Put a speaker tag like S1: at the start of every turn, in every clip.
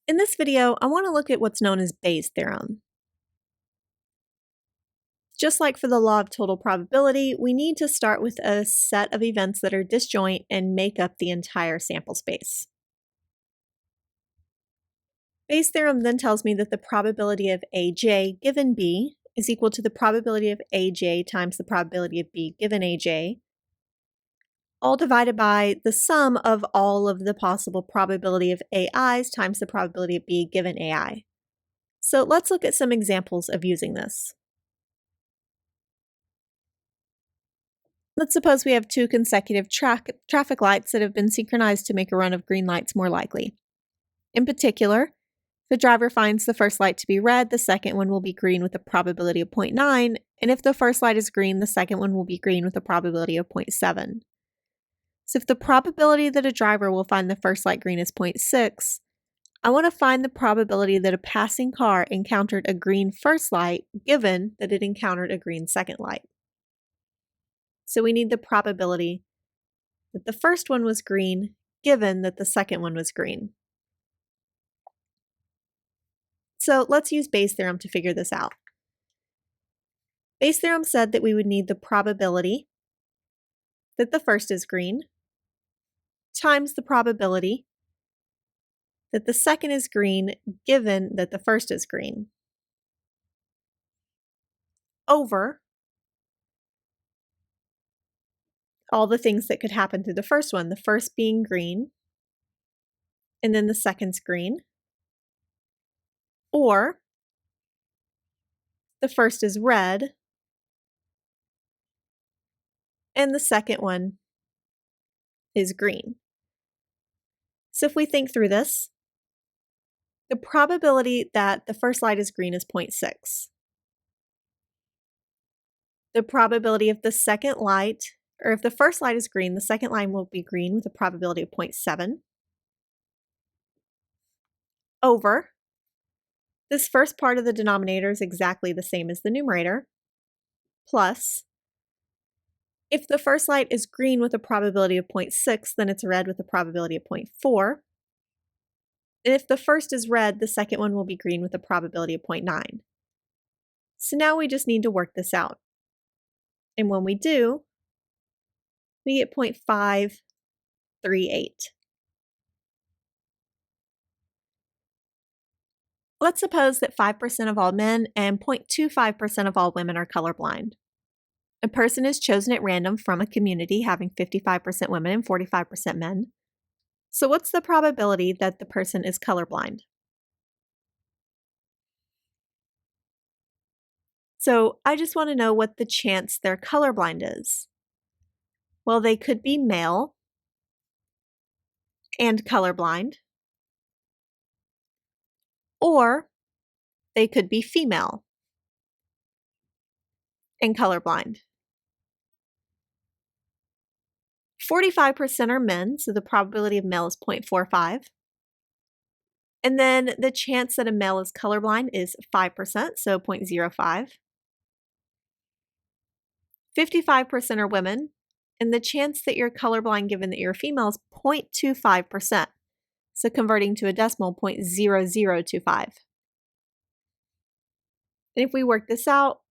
S1: In this video, I want to look at what's known as Bayes' theorem. Just like for the law of total probability, we need to start with a set of events that are disjoint and make up the entire sample space. Bayes' theorem then tells me that the probability of AJ given B is equal to the probability of AJ times the probability of B given AJ, all divided by the sum of all of the possible probability of AIs times the probability of B given AI. So let's look at some examples of using this. Let's suppose we have two consecutive traffic lights that have been synchronized to make a run of green lights more likely. In particular, if the driver finds the first light to be red, the second one will be green with a probability of 0.9, and if the first light is green, the second one will be green with a probability of 0.7. So if the probability that a driver will find the first light green is 0.6, I want to find the probability that a passing car encountered a green first light given that it encountered a green second light. So we need the probability that the first one was green given that the second one was green. So let's use Bayes' theorem to figure this out. Bayes' theorem said that we would need the probability that the first is green times the probability that the second is green given that the first is green over all the things that could happen to the first one, the first being green, and then the second's green, or the first is red, and the second one is green. So if we think through this, the probability that the first light is green is 0.6. The probability of the second light, or if the first light is green, the second line will be green with a probability of 0.7 over this first part of the denominator is exactly the same as the numerator, plus if the first light is green with a probability of 0.6, then it's red with a probability of 0.4. And if the first is red, the second one will be green with a probability of 0.9. So now we just need to work this out. And when we do, we get 0.538. Let's suppose that 5% of all men and 0.25% of all women are colorblind. A person is chosen at random from a community having 55% women and 45% men. So what's the probability that the person is colorblind? So I just want to know what the chance they're colorblind is. Well, they could be male and colorblind, or they could be female and colorblind. 45% are men, so the probability of male is 0.45. And then the chance that a male is colorblind is 5%, so 0.05. 55% are women, and the chance that you're colorblind given that you're a female is 0.25%. So converting to a decimal, 0.0025. And if we work this out,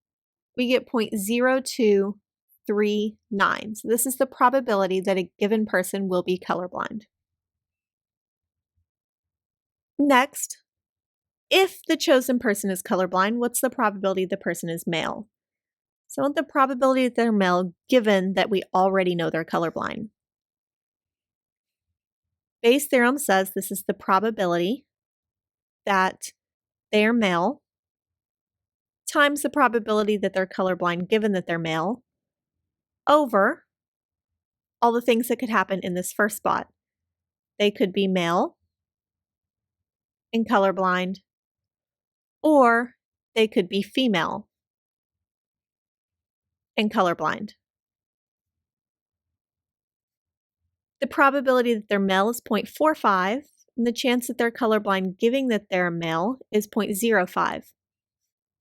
S1: we get 0.0239. So this is the probability that a given person will be colorblind. Next, if the chosen person is colorblind, what's the probability the person is male? So I want the probability that they're male given that we already know they're colorblind. Bayes' theorem says this is the probability that they are male times the probability that they're colorblind given that they're male over all the things that could happen in this first spot. They could be male and colorblind, or they could be female and colorblind. The probability that they're male is 0.45, and the chance that they're colorblind giving that they're male is 0.05.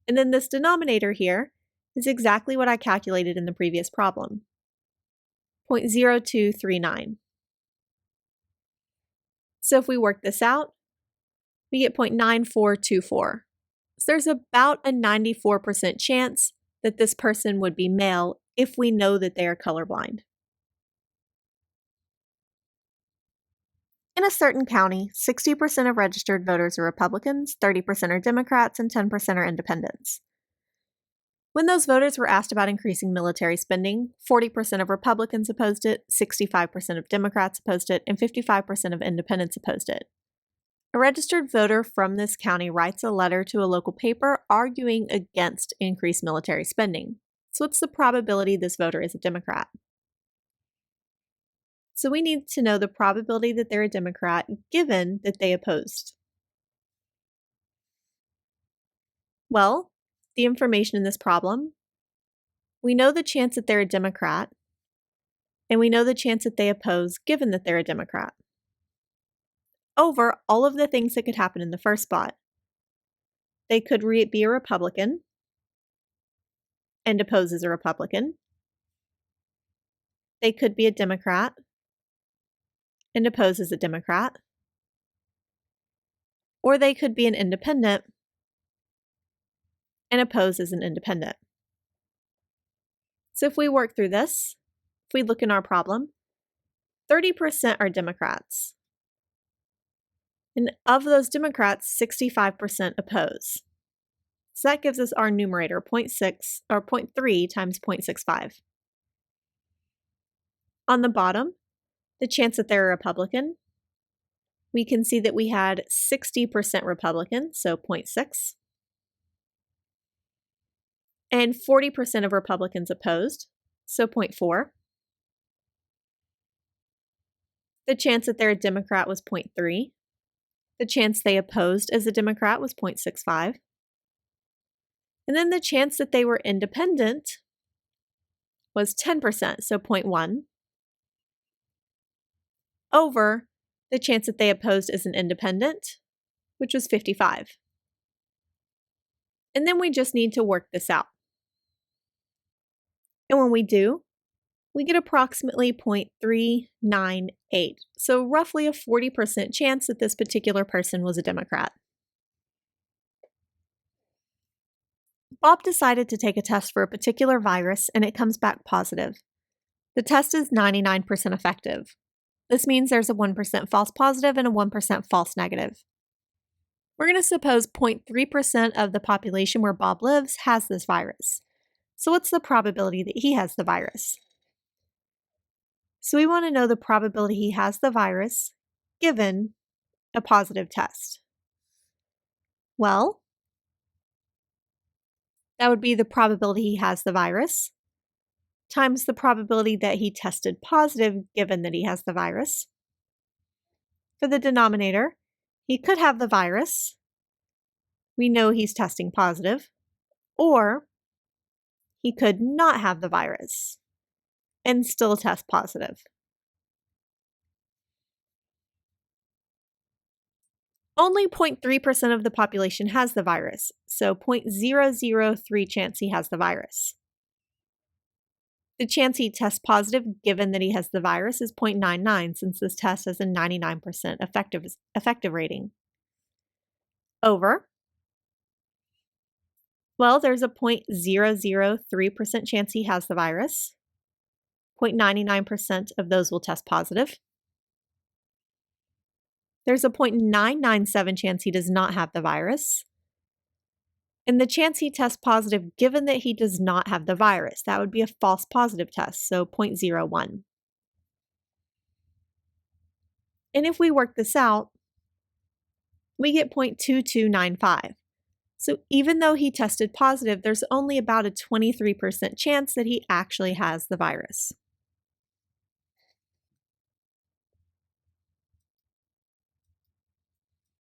S1: And then this denominator here is exactly what I calculated in the previous problem, 0.0239. So if we work this out, we get 0.9424. So there's about a 94% chance that this person would be male if we know that they are colorblind. In a certain county, 60% of registered voters are Republicans, 30% are Democrats, and 10% are independents. When those voters were asked about increasing military spending, 40% of Republicans opposed it, 65% of Democrats opposed it, and 55% of independents opposed it. A registered voter from this county writes a letter to a local paper arguing against increased military spending. So what's the probability this voter is a Democrat? So we need to know the probability that they're a Democrat given that they opposed. Well, the information in this problem, we know the chance that they're a Democrat, and we know the chance that they oppose given that they're a Democrat, over all of the things that could happen in the first spot. They could be a Republican and oppose as a Republican. They could be a Democrat and oppose as a Democrat. Or they could be an independent and oppose as an independent. So if we work through this, if we look in our problem, 30% are Democrats. And of those Democrats, 65% oppose. So that gives us our numerator, 0.3 times 0.65. On the bottom, the chance that they're a Republican, we can see that we had 60% Republican, so 0.6. And 40% of Republicans opposed, so 0.4. The chance that they're a Democrat was 0.3. The chance they opposed as a Democrat was 0.65. And then the chance that they were independent was 10%, so 0.1, over the chance that they opposed as an independent, which was 55. And then we just need to work this out. And when we do, we get approximately 0.398, so roughly a 40% chance that this particular person was a Democrat. Bob decided to take a test for a particular virus and it comes back positive. The test is 99% effective. This means there's a 1% false positive and a 1% false negative. We're going to suppose 0.3% of the population where Bob lives has this virus. So what's the probability that he has the virus? So we want to know the probability he has the virus given a positive test. Well, that would be the probability he has the virus times the probability that he tested positive given that he has the virus. For the denominator, he could have the virus. We know he's testing positive. Or he could not have the virus and still test positive. Only 0.3% of the population has the virus, so 0.003 chance he has the virus. The chance he tests positive given that he has the virus is 0.99 since this test has a 99% effective rating. Over, well, there's a 0.003% chance he has the virus. 0.99% of those will test positive. There's a 0.997 chance he does not have the virus. And the chance he tests positive given that he does not have the virus, that would be a false positive test, so 0.01. And if we work this out, we get 0.2295. So even though he tested positive, there's only about a 23% chance that he actually has the virus.